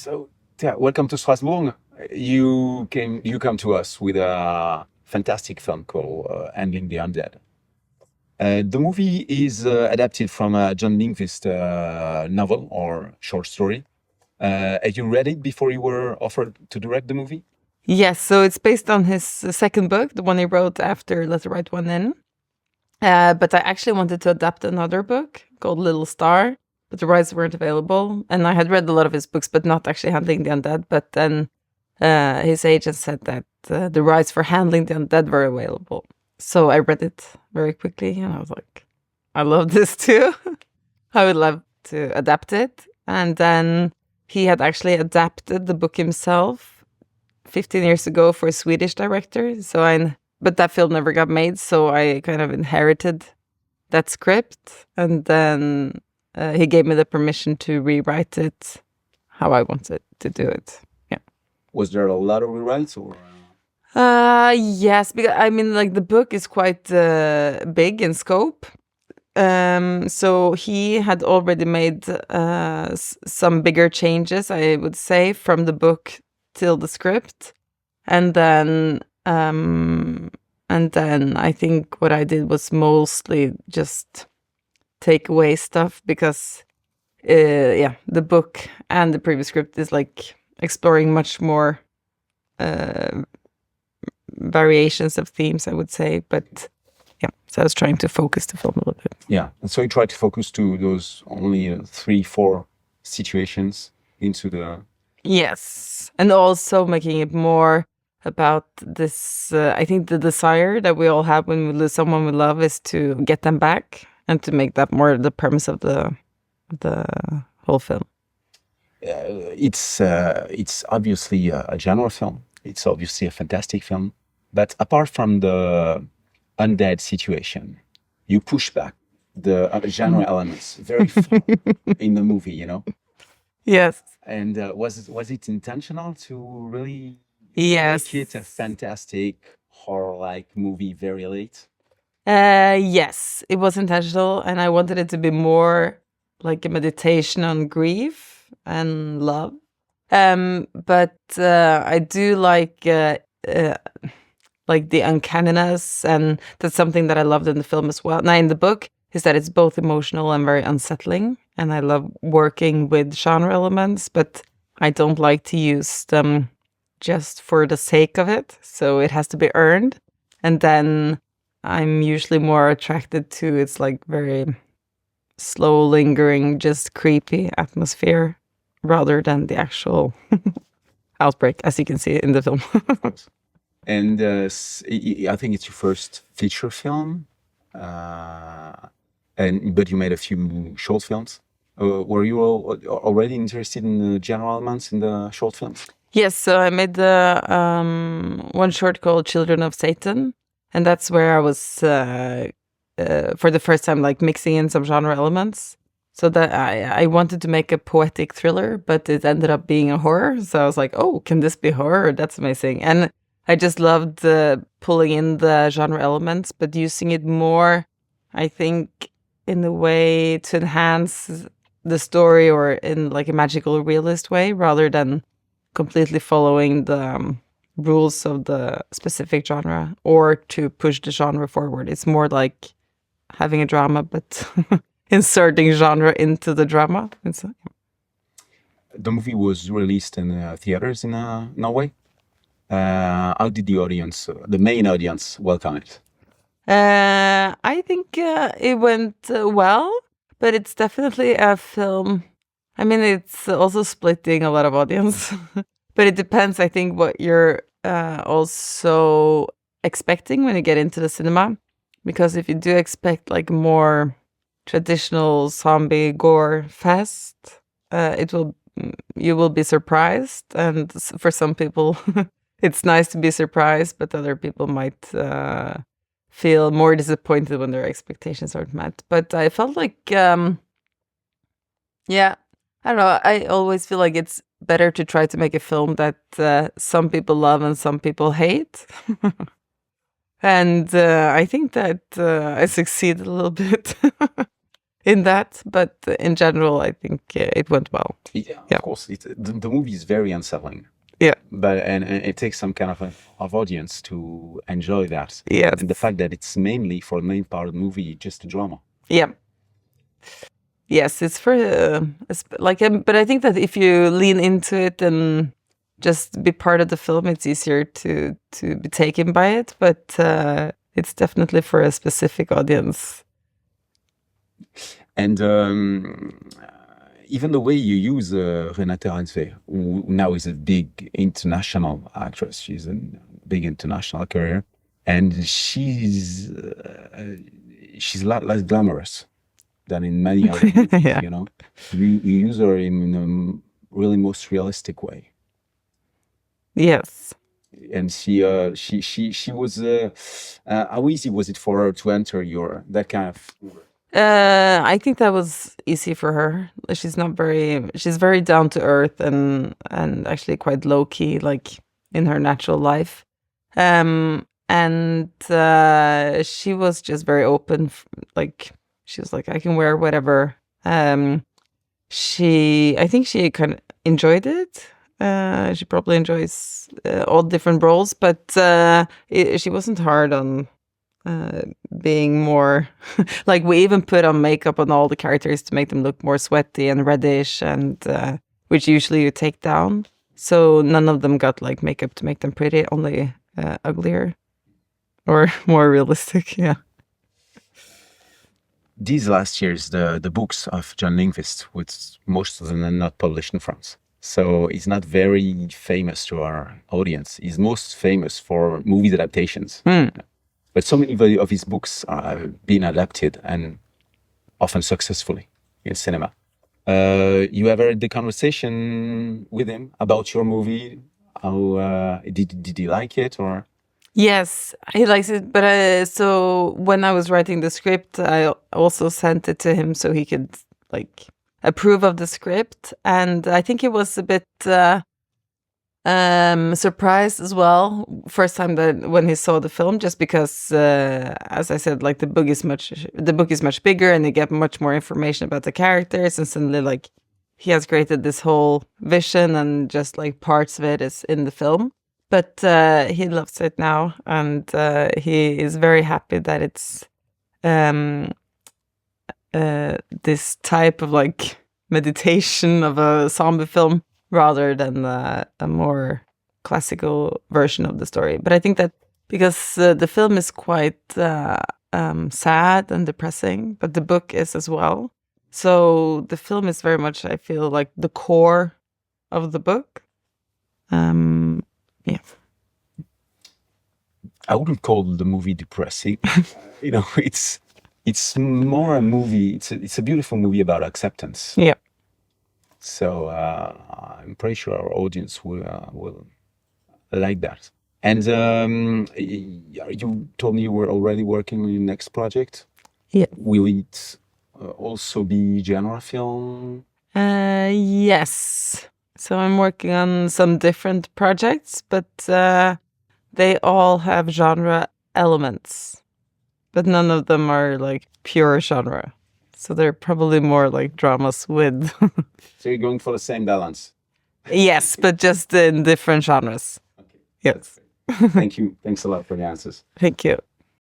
So, yeah, welcome to Strasbourg. You come to us with a fantastic film called Handling the Undead. The movie is adapted from a John Lindqvist novel or short story. Had you read it before you were offered to direct the movie? Yes, so it's based on his second book, the one he wrote after Let's Write One In. But I actually wanted to adapt another book called Little Star, but the rights weren't available. And I had read a lot of his books, but not actually Handling the Undead. But then his agent said that the rights for Handling the Undead were available. So I read it very quickly, and I was like, I love this too. I would love to adapt it. And then he had actually adapted the book himself 15 years ago for a Swedish director. But that film never got made, so I kind of inherited that script. And then he gave me the permission to rewrite it how I wanted to do it. Yeah. Was there a lot of rewrites or? Yes, because I mean, like the book is quite big in scope. So he had already made some bigger changes, I would say, from the book till the script, and then I think what I did was mostly just take away stuff because the book and the previous script is like exploring much more variations of themes, I would say, but yeah, so I was trying to focus the film a little bit. Yeah, and so you tried to focus to those only 3-4 situations into the. Yes, and also making it more about this. I think the desire that we all have when we lose someone we love is to get them back, and to make that more the premise of the whole film. It's obviously a genre film. It's obviously a fantastic film, but apart from the undead situation, you push back the genre elements very far in the movie, you know? Yes. And was it intentional to really Yes. make it a fantastic horror-like movie very late? Yes, it was intentional, and I wanted it to be more like a meditation on grief and love. But I do like the uncanniness, and that's something that I loved in the film as well. Now, in the book, is that it's both emotional and very unsettling, and I love working with genre elements, but I don't like to use them just for the sake of it, so it has to be earned. And then I'm usually more attracted to its like very slow, lingering, just creepy atmosphere rather than the actual outbreak, as you can see in the film. And I think it's your first feature film, but you made a few short films. Were you already interested in the general elements in the short films? Yes, so I made the one short called Children of Satan, and that's where I was for the first time like mixing in some genre elements. So that I wanted to make a poetic thriller, but it ended up being a horror. So I was like, oh, can this be horror? That's amazing. And I just loved pulling in the genre elements, but using it more, I think, in a way to enhance the story or in like a magical realist way rather than completely following the rules of the specific genre or to push the genre forward. It's more like having a drama, but inserting genre into the drama. The movie was released in theaters in Norway. How did the main audience, welcome it? I think it went well, but it's definitely a film. I mean, it's also splitting a lot of audience, but it depends, I think, what you're also expecting when you get into the cinema. Because if you do expect like more traditional zombie gore fest, you will be surprised. And for some people, it's nice to be surprised, but other people might feel more disappointed when their expectations aren't met. But I felt like, I don't know. I always feel like it's better to try to make a film that some people love and some people hate. And I think that I succeeded a little bit. in that, but in general, I think it went well. Yeah, of course. The movie is very unsettling. Yeah. And it takes some kind of audience to enjoy that. Yes. And the fact that it's mainly, for the main part of the movie, just a drama. Yeah. Yes, it's for but I think that if you lean into it and just be part of the film, it's easier to be taken by it. But it's definitely for a specific audience. And even the way you use Renate, who now is a big international actress, she's a big international career, and she's a lot less glamorous than in many other movies, Yeah. you know. You use her in a really most realistic way. Yes. And she was how easy was it for her to enter that kind of I think that was easy for her. She's very down to earth and actually quite low key, like in her natural life. And she was just very open. She was like, I can wear whatever. I think she kind of enjoyed it. She probably enjoys all different roles, but she wasn't hard on being more like, we even put on makeup on all the characters to make them look more sweaty and reddish, and which usually you take down. So none of them got like makeup to make them pretty, only uglier or more realistic. Yeah. These last years, the books of John Lindqvist, which most of them are not published in France. So he's not very famous to our audience. He's most famous for movie adaptations. But so many of his books are being adapted, and often successfully, in cinema. You ever had the conversation with him about your movie? How did he like it, or? Yes, he likes it. But so when I was writing the script, I also sent it to him so he could like approve of the script, and I think he was a bit surprised as well first time that when he saw the film, just because as I said, like the book is much bigger, and they get much more information about the characters, and suddenly like he has created this whole vision, and just like parts of it is in the film. But he loves it now, and he is very happy that it's this type of like meditation of a zombie film rather than a more classical version of the story. But I think that because the film is quite sad and depressing, but the book is as well. So the film is very much, I feel, like the core of the book. Yeah. I wouldn't call the movie depressing. It's more a movie. It's a beautiful movie about acceptance. Yeah. So I'm pretty sure our audience will like that. And you told me you were already working on your next project. Yeah. Will it also be genre film? Yes. So I'm working on some different projects, but they all have genre elements, but none of them are like pure genre. So they're probably more like dramas with. So you're going for the same balance? Yes, but just in different genres. Okay. Yes. Thank you. Thanks a lot for the answers. Thank you.